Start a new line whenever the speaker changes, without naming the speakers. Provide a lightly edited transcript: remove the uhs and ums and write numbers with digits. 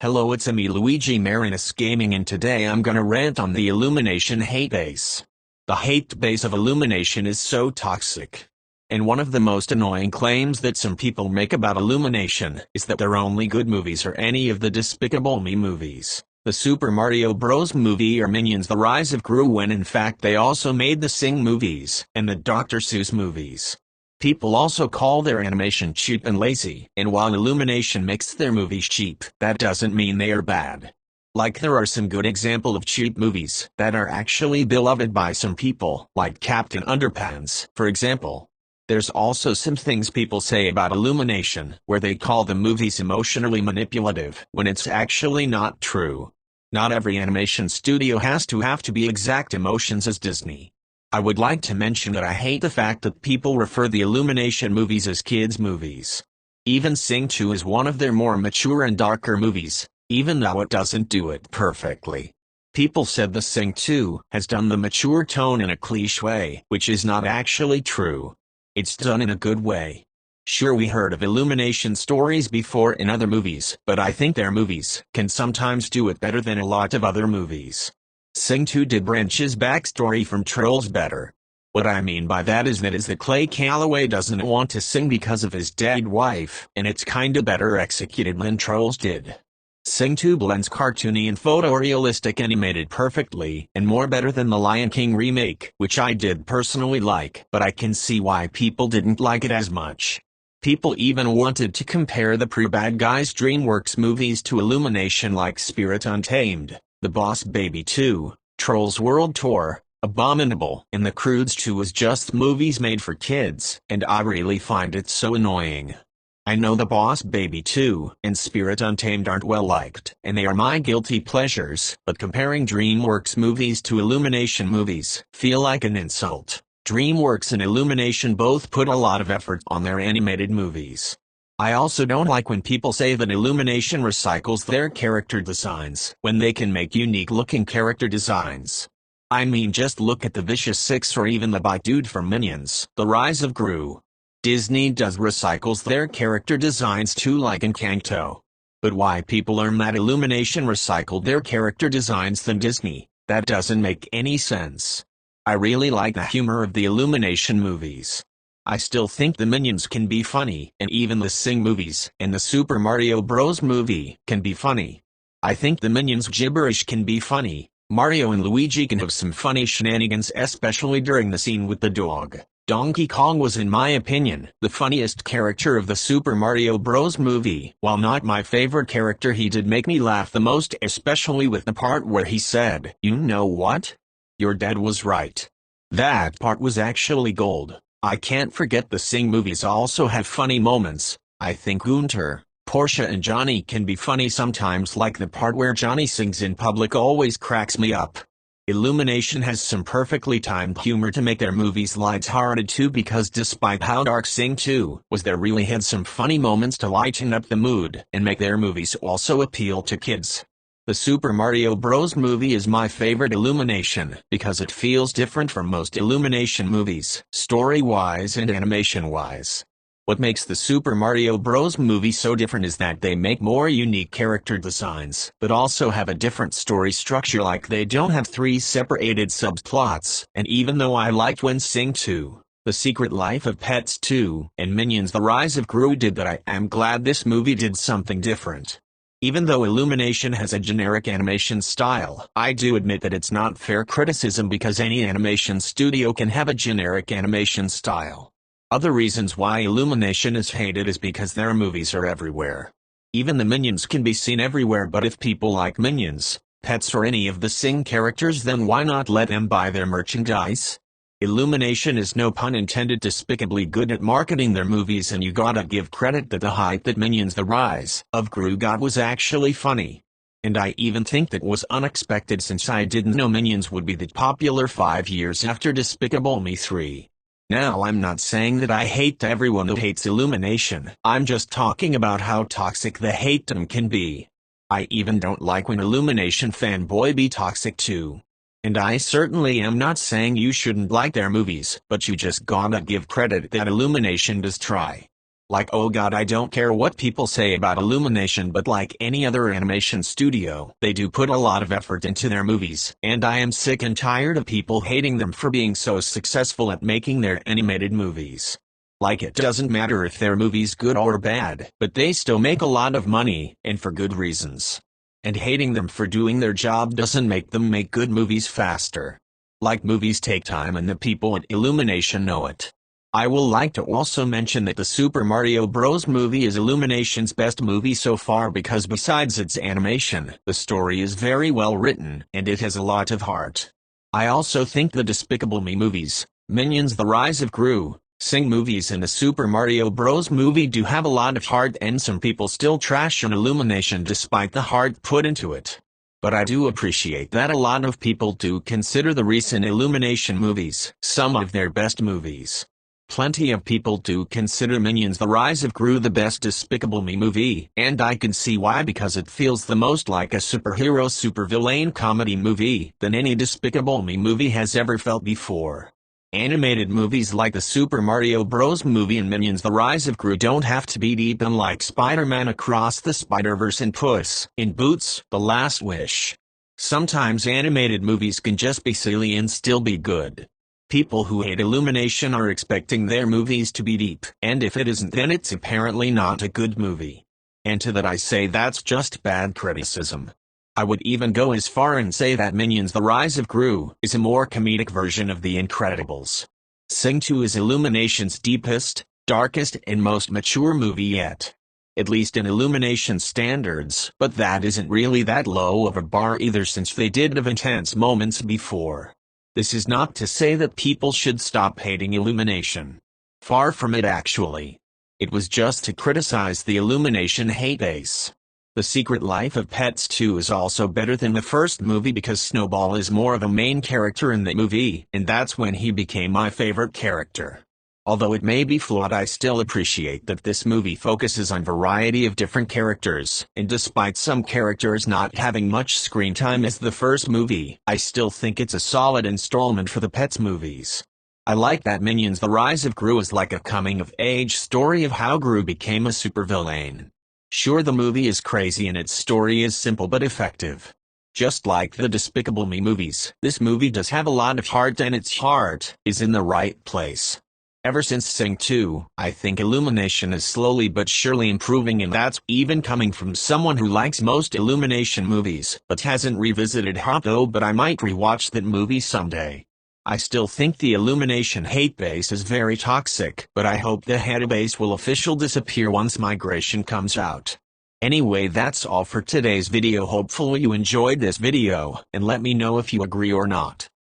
Hello, it's me Luigi Marinus Gaming, and today I'm gonna rant on the Illumination Hatebase. The hate base of Illumination is so toxic. And one of the most annoying claims that some people make about Illumination is that their only good movies are any of the Despicable Me movies, the Super Mario Bros. Movie, or Minions: The Rise of Gru, when in fact they also made the Sing movies and the Dr. Seuss movies. People also call their animation cheap and lazy, and while Illumination makes their movies cheap, that doesn't mean they are bad. Like, there are some good examples of cheap movies that are actually beloved by some people, like Captain Underpants, for example. There's also some things people say about Illumination, where they call the movies emotionally manipulative, when it's actually not true. Not every animation studio has to be exact emotions as Disney. I would like to mention that I hate the fact that people refer the Illumination movies as kids' movies. Even Sing 2 is one of their more mature and darker movies, even though it doesn't do it perfectly. People said the Sing 2 has done the mature tone in a cliché way, which is not actually true. It's done in a good way. Sure, we heard of Illumination stories before in other movies, but I think their movies can sometimes do it better than a lot of other movies. Sing 2 did Branch's backstory from Trolls better. What I mean by that is that Clay Calloway doesn't want to sing because of his dead wife, and it's kinda better executed than Trolls did. Sing 2 blends cartoony and photorealistic animated perfectly, and more better than the Lion King remake, which I did personally like, but I can see why people didn't like it as much. People even wanted to compare the pre-Bad Guys DreamWorks movies to Illumination, like Spirit Untamed, The Boss Baby 2, Trolls World Tour, Abominable, and The Croods 2 was just movies made for kids, and I really find it so annoying. I know The Boss Baby 2 and Spirit Untamed aren't well liked, and they are my guilty pleasures, but comparing DreamWorks movies to Illumination movies feel like an insult. DreamWorks and Illumination both put a lot of effort on their animated movies. I also don't like when people say that Illumination recycles their character designs, when they can make unique-looking character designs. I mean, just look at the Vicious Six or even the Bite Dude from Minions: The Rise of Gru. Disney does recycles their character designs too, like Encanto. But why people are mad Illumination recycled their character designs than Disney, that doesn't make any sense. I really like the humor of the Illumination movies. I still think the Minions can be funny, and even the Sing movies and the Super Mario Bros. Movie can be funny. I think the Minions gibberish can be funny. Mario and Luigi can have some funny shenanigans, especially during the scene with the dog. Donkey Kong was, in my opinion, the funniest character of the Super Mario Bros. Movie. While not my favorite character, he did make me laugh the most, especially with the part where he said, "You know what? Your dad was right." That part was actually gold. I can't forget the Sing movies also have funny moments. I think Gunter, Portia and Johnny can be funny sometimes, like the part where Johnny sings in public always cracks me up. Illumination has some perfectly timed humor to make their movies lighthearted too, because despite how dark Sing 2 was, there really had some funny moments to lighten up the mood and make their movies also appeal to kids. The Super Mario Bros. Movie is my favorite Illumination because it feels different from most Illumination movies, story-wise and animation-wise. What makes the Super Mario Bros. Movie so different is that they make more unique character designs, but also have a different story structure, like they don't have three separated subplots. And even though I liked when Sing 2, The Secret Life of Pets 2, and Minions: The Rise of Gru did that, I am glad this movie did something different. Even though Illumination has a generic animation style, I do admit that it's not fair criticism, because any animation studio can have a generic animation style. Other reasons why Illumination is hated is because their movies are everywhere. Even the Minions can be seen everywhere, but if people like Minions, Pets, or any of the Sing characters, then why not let them buy their merchandise? Illumination is, no pun intended, despicably good at marketing their movies, and you gotta give credit that the hype that Minions: The Rise of Gru got was actually funny. And I even think that was unexpected, since I didn't know Minions would be that popular 5 years after Despicable Me 3. Now, I'm not saying that I hate everyone who hates Illumination, I'm just talking about how toxic the hatedom can be. I even don't like when Illumination fanboy be toxic too. And I certainly am not saying you shouldn't like their movies, but you just gotta give credit that Illumination does try. Like, oh god, I don't care what people say about Illumination, but like any other animation studio, they do put a lot of effort into their movies, and I am sick and tired of people hating them for being so successful at making their animated movies. Like, it doesn't matter if their movie's good or bad, but they still make a lot of money, and for good reasons. And hating them for doing their job doesn't make them make good movies faster. Like, movies take time, and the people at Illumination know it. I will like to also mention that the Super Mario Bros. Movie is Illumination's best movie so far because besides its animation, the story is very well written, and it has a lot of heart. I also think the Despicable Me movies, Minions: The Rise of Gru, Sing movies and the Super Mario Bros. Movie do have a lot of heart, and some people still trash on Illumination despite the heart put into it. But I do appreciate that a lot of people do consider the recent Illumination movies some of their best movies. Plenty of people do consider Minions: The Rise of Gru the best Despicable Me movie, and I can see why, because it feels the most like a superhero supervillain comedy movie than any Despicable Me movie has ever felt before. Animated movies like the Super Mario Bros. Movie and Minions: The Rise of Gru don't have to be deep, unlike Spider-Man Across the Spider-Verse and Puss in Boots: The Last Wish. Sometimes animated movies can just be silly and still be good. People who hate Illumination are expecting their movies to be deep, and if it isn't, then it's apparently not a good movie. And to that I say that's just bad criticism. I would even go as far and say that Minions: The Rise of Gru is a more comedic version of The Incredibles. Sing 2 is Illumination's deepest, darkest and most mature movie yet. At least in Illumination standards, but that isn't really that low of a bar either, since they did have intense moments before. This is not to say that people should stop hating Illumination. Far from it actually. It was just to criticize the Illumination Hatebase. The Secret Life of Pets 2 is also better than the first movie because Snowball is more of a main character in the movie, and that's when he became my favorite character. Although it may be flawed, I still appreciate that this movie focuses on variety of different characters, and despite some characters not having much screen time as the first movie, I still think it's a solid installment for the Pets movies. I like that Minions: The Rise of Gru is like a coming-of-age story of how Gru became a supervillain. Sure, the movie is crazy and its story is simple but effective. Just like the Despicable Me movies, this movie does have a lot of heart, and its heart is in the right place. Ever since Sing 2, I think Illumination is slowly but surely improving, and that's even coming from someone who likes most Illumination movies, but hasn't revisited Hoppo. But I might rewatch that movie someday. I still think the Illumination Hatebase is very toxic, but I hope the Hatebase will officially disappear once Migration comes out. Anyway, that's all for today's video. Hopefully you enjoyed this video, and let me know if you agree or not.